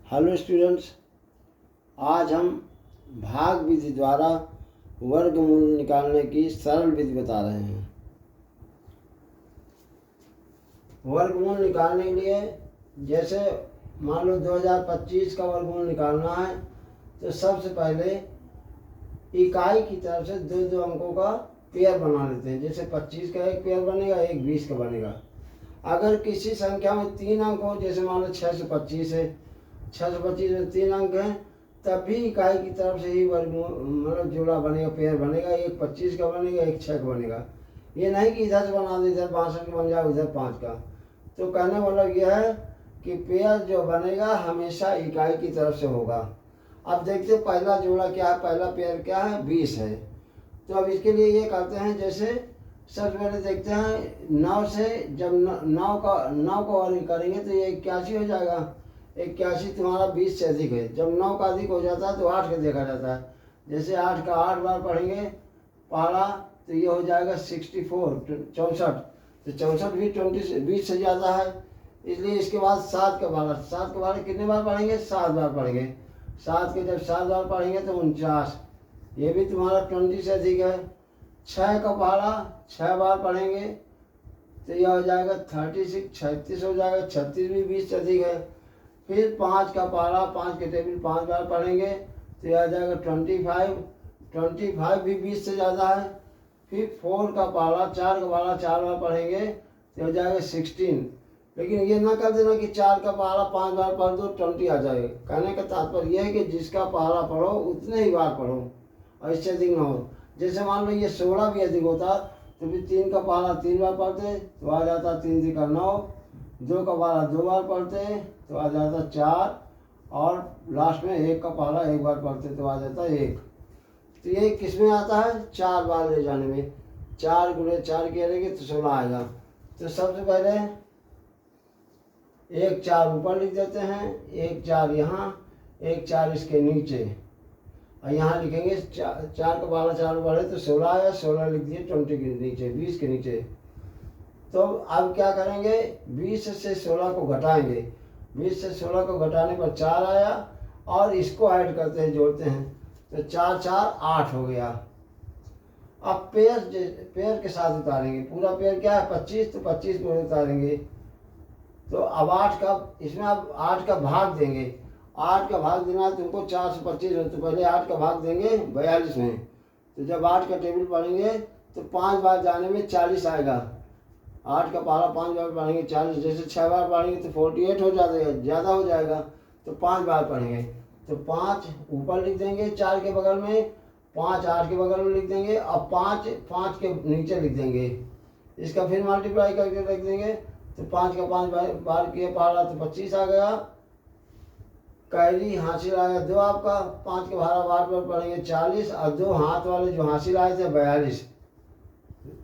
Hello students, आज हम भाग विधि द्वारा वर्गमूल निकालने की सरल विधि बता रहे हैं। वर्गमूल निकालने के लिए जैसे मान लो 2025 का वर्गमूल निकालना है तो सबसे पहले इकाई की तरफ से दो दो अंकों का पेयर बना लेते हैं। जैसे 25 का एक पेयर बनेगा, एक 20 का बनेगा। अगर किसी संख्या में 3 अंक हो, जैसे मान लो 625 है, 625 में 3 अंक हैं, तब भी इकाई की तरफ से ही वर्गमूल मतलब जोड़ा बनेगा, पेयर बनेगा। एक 25 का बनेगा, एक 6 का बनेगा। ये नहीं कि इधर से बना दे, इधर 62 का बन जाए, उधर 5 का। तो कहने मतलब यह है कि पेयर जो बनेगा हमेशा इकाई की तरफ से होगा। अब देखते हैं पहला जोड़ा क्या है, पहला पेयर क्या है, 20 है। तो अब इसके लिए ये करते हैं, जैसे सबसे पहले देखते हैं 9 से, जब 9 का वर्ग करेंगे तो ये 81 हो जाएगा। 81 तुम्हारा 20 से अधिक है। जब 9 का अधिक हो जाता है तो 8 का देखा जाता है। जैसे 8 का 8 बार पढ़ेंगे पहला तो ये हो जाएगा 64, 64। तो 64 भी 20 से ज़्यादा है, इसलिए इसके बाद 7 का 12 कितने बार पढ़ेंगे, 7 बार पढ़ेंगे। 7 के जब 7 बार पढ़ेंगे तो 49, ये भी तुम्हारा 20 से अधिक है। 6 का 6 बार पढ़ेंगे तो यह हो जाएगा 36, 36 हो जाएगा। 36 भी 20 से अधिक है। फिर 5 का 5 के टेबल 5 बार पढ़ेंगे तो यह आ जाएगा 25, 25 भी 20 से ज़्यादा है। फिर 4 का 4 बार पढ़ेंगे तो हो जाएगा 16। लेकिन ये ना कर देना कि 4 का 5 बार पढ़ दो 20 आ जाएगा। कहने का तात्पर्य यह है कि जिसका पहला पढ़ो उतने ही बार पढ़ो और इससे अधिक ना हो। जैसे मान लो ये 16 भी अधिक होता तो फिर 3 का 3 बार पढ़ते तो आ जाता 3 3 का 9। 2 का 2 बार पढ़ते तो आ जाता 4, और लास्ट में 1 का 1 बार पढ़ते तो आ जाता 1। तो ये किस में आता है, 4 बार ले जाने में। 4 गुणे 4 करेंगे तो 16 आएगा। तो सबसे पहले 1 4 ऊपर लिख देते हैं, 1 4 यहाँ, 1 4 इसके नीचे, और यहाँ लिखेंगे 4 का 4 बढ़े तो 16 आया। 16 लिख दिए 20 के नीचे, 20 के नीचे। तो अब क्या करेंगे, 20 से 16 को घटाएंगे। 20 से 16 को घटाने पर 4 आया, और इसको ऐड करते हैं, जोड़ते हैं तो 4 4 8 हो गया। अब पेयर के साथ उतारेंगे। पूरा पेयर क्या है 25, तो 25 को उतारेंगे। तो अब 8 का, इसमें अब 8 का भाग देंगे। 8 का भाग देना है तुमको 4 से 25 में, तो पहले 8 का भाग देंगे 42 में। तो जब 8 का टेबल पढ़ेंगे तो 5 बार जाने में 40 आएगा। 8 का 5 बार पढ़ेंगे 40, जैसे 6 बार पढ़ेंगे तो 48 हो जाएगा, ज़्यादा हो जाएगा। तो 5 बार पढ़ेंगे तो 5 ऊपर लिख देंगे 4 के बगल में, 5 8 के बगल में लिख देंगे, और 5 5 के नीचे लिख देंगे। इसका फिर मल्टीप्लाई करके लिख देंगे तो 5 का 5 बार किए पढ़ा तो 25 आ गया। कैरी हासिल आया 2 आपका। 5 के 12 बार पर पढ़ेंगे 40, और 2 हाथ वाले जो हासिल आए थे 42,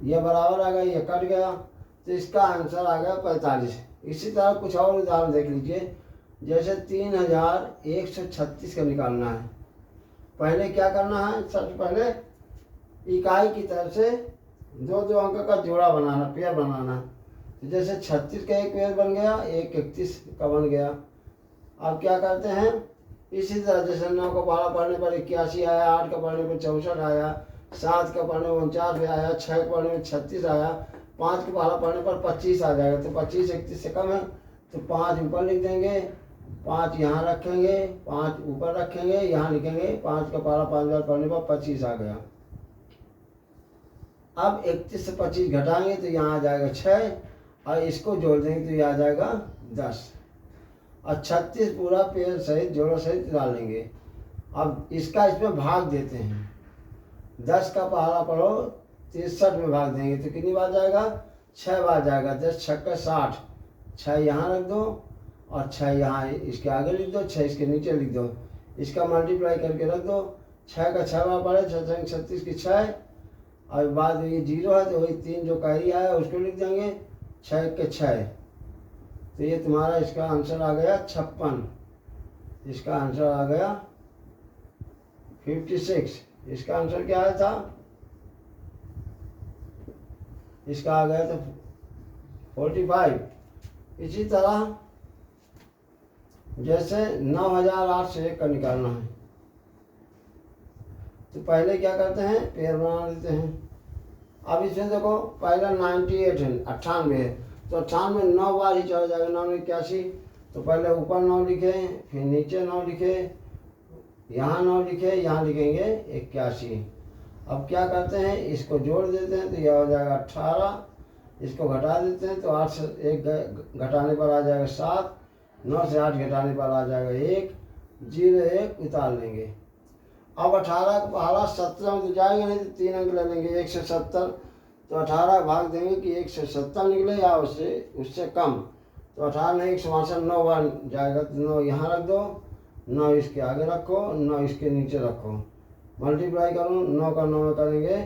ये बराबर आ गया, ये कट गया। तो इसका आंसर आ गया 45। इसी तरह कुछ और उदाहरण देख लीजिए। जैसे 3136 का निकालना है। पहले क्या करना है, सबसे पहले इकाई की तरफ से दो दो अंक का जोड़ा बनाना, पेयर बनाना। तो जैसे 36 का एक पेयर बन गया, एक 31 का बन गया। अब क्या करते हैं, इसी तरह जैसे 9 का 12 पढ़ने पर 81 आया, 8 का पढ़ने पर 64 आया, 7 का पढ़ने पर 49 आया, 6 का पढ़ने पर 36 आया, 5 का 12 पढ़ने पर 25 आ जाएगा। तो 25 31 से कम है तो 5 ऊपर लिख देंगे, 5 यहाँ रखेंगे, 5 ऊपर रखेंगे, यहाँ लिखेंगे 5 का 5 बार पढ़ने पर 25 आ गया। अब 31 से 25 घटाएंगे तो यहाँ आ जाएगा 6, और इसको जोड़ देंगे तो ये आ जाएगा 10, और 36 पूरा पेयर सहित जोड़ों सहित डाल लेंगे। अब इसका इसमें भाग देते हैं। 10 का पहला पढ़ो 63 में भाग देंगे तो कितनी बार जाएगा, 6 बार जाएगा। 10 6 60, 6 यहाँ रख दो और 6 यहाँ इसके आगे लिख दो, 6 इसके नीचे लिख दो। इसका मल्टीप्लाई करके रख दो। 6 का 6 बार पढ़े, 6 36 की 6, और बाद ये 0 है तो वही 3 जो कैरी आया उसको लिख देंगे, 6 के 6। तो ये तुम्हारा इसका आंसर आ गया 56। इसका आंसर आ गया 56। इसका आंसर क्या आया था, इसका आ गया था 45। इसी तरह जैसे 9801 का निकालना है तो पहले क्या करते हैं, पेयर बना लेते हैं। अब इसमें देखो पहला 98 है, 98 है, तो 98 9 बार ही चला जाएगा, 9 81। तो पहले ऊपर 9 लिखे, फिर नीचे 9 लिखे, यहाँ 9 लिखे, यहाँ लिखेंगे 81। अब क्या करते हैं, इसको जोड़ देते हैं तो यह हो जाएगा 18, इसको घटा देते हैं तो 8 से 1 घटाने पर आ जाएगा 7, 9 से 8 घटाने पर आ जाएगा 1, 0 1 उतार लेंगे। अब 18 का पहला 17 में तो जाएगा नहीं, तो 3 अंक ले लेंगे 170, तो 18 भाग देंगे कि 170 निकले या उससे कम, तो 18 नहीं 162 9 बार जाएगा, तो 9 यहाँ रख दो, 9 इसके आगे रखो, 9 इसके नीचे रखो, मल्टीप्लाई करो, 9 का 9 में करेंगे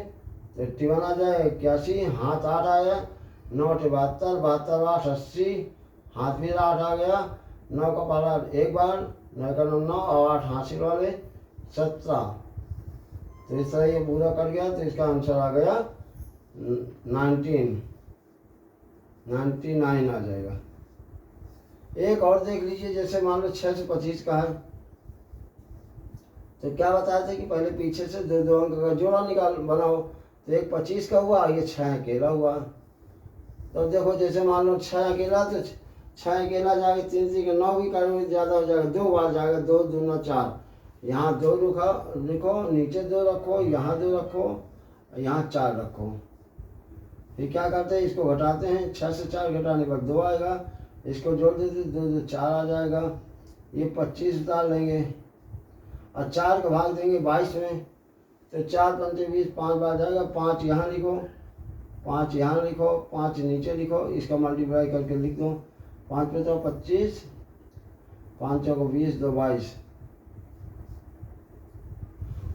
तो 81 आ जाए 81, हाथ 8 आया, 9 8 72, 72 8 80, हाथ फिर 8 आ गया, 9 का पहला एक बार, 9 का 9 9 और 8 हासिल वाले 17। तो इस तरह ये पूरा कर गया, तो इसका आंसर आ गया 99 आ जाएगा। एक और देख लीजिए, जैसे मान लो 6 से 25 का है, तो क्या बताया था कि पहले पीछे से 2 अंक का जोड़ा बनाओ, तो एक 25 का हुआ, ये 6 अकेला हुआ। तो देखो जैसे मान लो 6 अकेला, तो 6 अकेला जाएगा, 3 3 9 भी करेंगे ज़्यादा हो जाएगा, 2 बार जाएगा, 2 दूना 4, यहाँ 2 लिखो, नीचे 2 रखो, यहाँ 2 रखो, यहाँ 4 रखो। फिर क्या करते हैं, इसको घटाते हैं, 6 से 4 घटाने पर 2 आएगा, इसको जोड़ देते 2 2 4 आ जाएगा, ये 25 उतार लेंगे और 4 का भाग देंगे 22 में, तो 4 पंचे 20, 5 बार जाएगा, 5 यहाँ लिखो, 5 यहाँ लिखो, 5 नीचे लिखो, इसका मल्टीप्लाई करके लिख दो, 5 पे तो 25, 5 चौको 20, 2 22।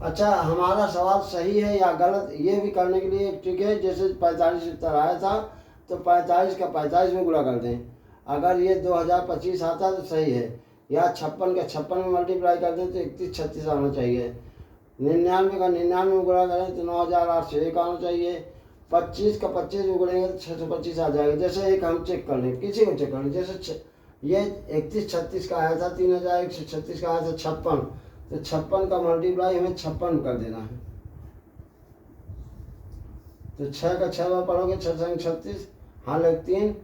अच्छा, हमारा सवाल सही है या गलत, ये भी करने के लिए एक ट्रिक है। जैसे 45 उत्तर आया था तो 45 का 45 में गुणा कर दें, अगर ये 2025 आता तो सही है, या 56 का 56 में मल्टीप्लाई कर दें तो 31 36 आना चाहिए, 99 का 99 में गुणा करें तो 9801 आना चाहिए, 25 का 25 में गुणेंगे तो 625 आ जाएगा। जैसे एक हम चेक कर लें, किसी को चेक कर लें, जैसे ये 31 36 का आया था, 3136 का आया था 56, तो 56 का मल्टीप्लाई हमें 56 कर देना है, तो 6 का 6 बार पढ़ोगे, 6 संग 36, हाँ लग 3,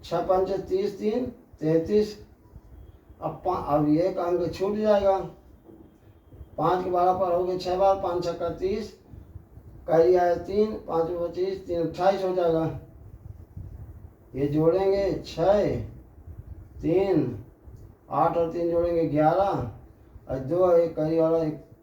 6 5 30, 3 33। अब ये अंक छूट जाएगा, 5 के 12 पढ़ोगे 6 बार, 5 6 का 30, कहीं आया 3, 5 25, 3 28 हो जाएगा। ये जोड़ेंगे 6 3 8 और 3 जोड़ेंगे 11 और 2 1 कहीं वाला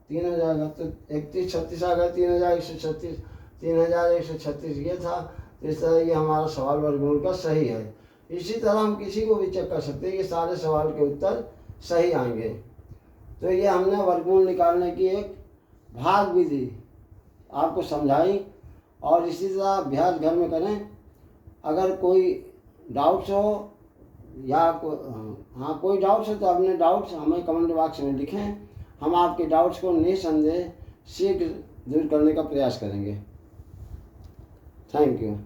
3 हो जाएगा, तो 31 36 आ गया, 3136, 3136 ये था। तो इस तरह ये हमारा सवाल वर्गमूल का सही है। इसी तरह हम किसी को भी चेक कर सकते हैं कि सारे सवाल के उत्तर सही आएंगे। तो ये हमने वर्गमूल निकालने की एक भाग विधि आपको समझाई, और इसी तरह अभ्यास घर में करें। अगर कोई डाउट्स हो या कोई डाउट्स हो तो अपने डाउट्स हमें कमेंट बॉक्स में लिखें, हम आपके डाउट्स को निसंदेह शीघ्र दूर करने का प्रयास करेंगे। Thank you.